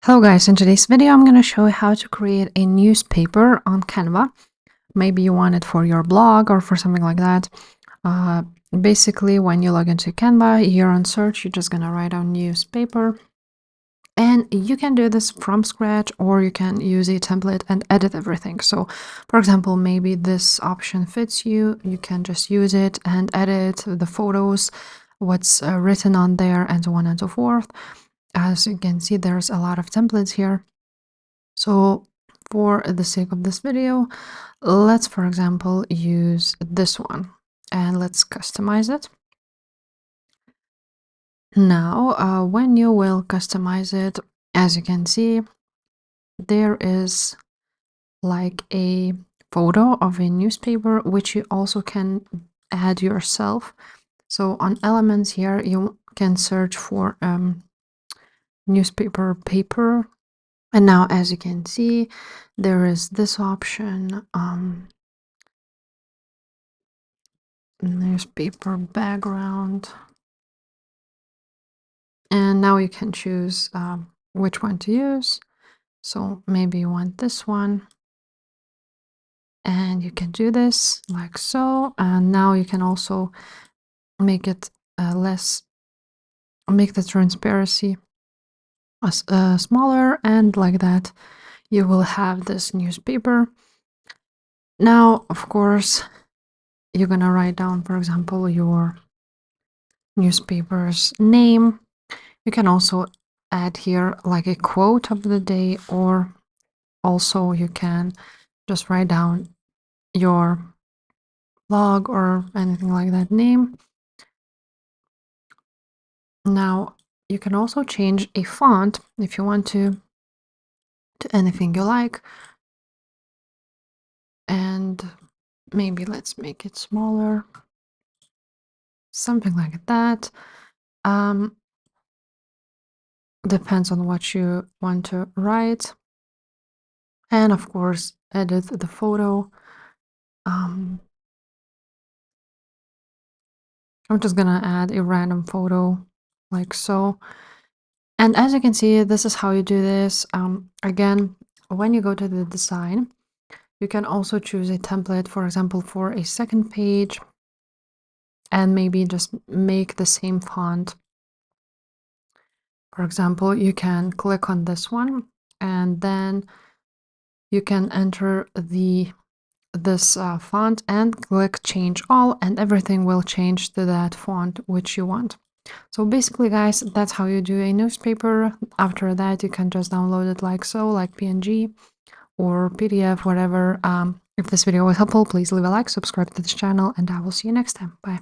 Hello guys, in today's video I'm going to show you how to create a newspaper on Canva. Maybe you want it for your blog or for something like that. Basically, when you log into Canva, here on search, you're just going to write down newspaper. And you can do this from scratch, or you can use a template and edit everything. So, for example, maybe this option fits you. You can just use it and edit the photos, what's written on there, and so on and so forth. As you can see, there's a lot of templates here. So for the sake of this video, let's, for example, use this one and let's customize it. Now, when you will customize it, as you can see, there is like a photo of a newspaper, which you also can add yourself. So on elements here, you can search for newspaper paper. And now, as you can see, there is this option, newspaper background. And now you can choose which one to use. So maybe you want this one. And you can do this like so. And now you can also make it make the transparency smaller, and like that you will have this newspaper. Now, of course, you're gonna write down, for example, your newspaper's name. You can also add here like a quote of the day, or also you can just write down your blog or anything like that name. Now, you can also change a font if you want to anything you like. And maybe let's make it smaller, something like that. Depends on what you want to write. And of course, edit the photo. I'm just gonna add a random photo like so. And as you can see, this is how you do this. Again, when you go to the design, you can also choose a template, for example, for a second page, and maybe just make the same font. For example, you can click on this one, and then you can enter this font and click change all, and everything will change to that font which you want. So basically, guys, that's how you do a newspaper. After that, you can just download it like so, like PNG or PDF, whatever. If this video was helpful, please leave a like, subscribe to this channel, and I will see you next time. Bye.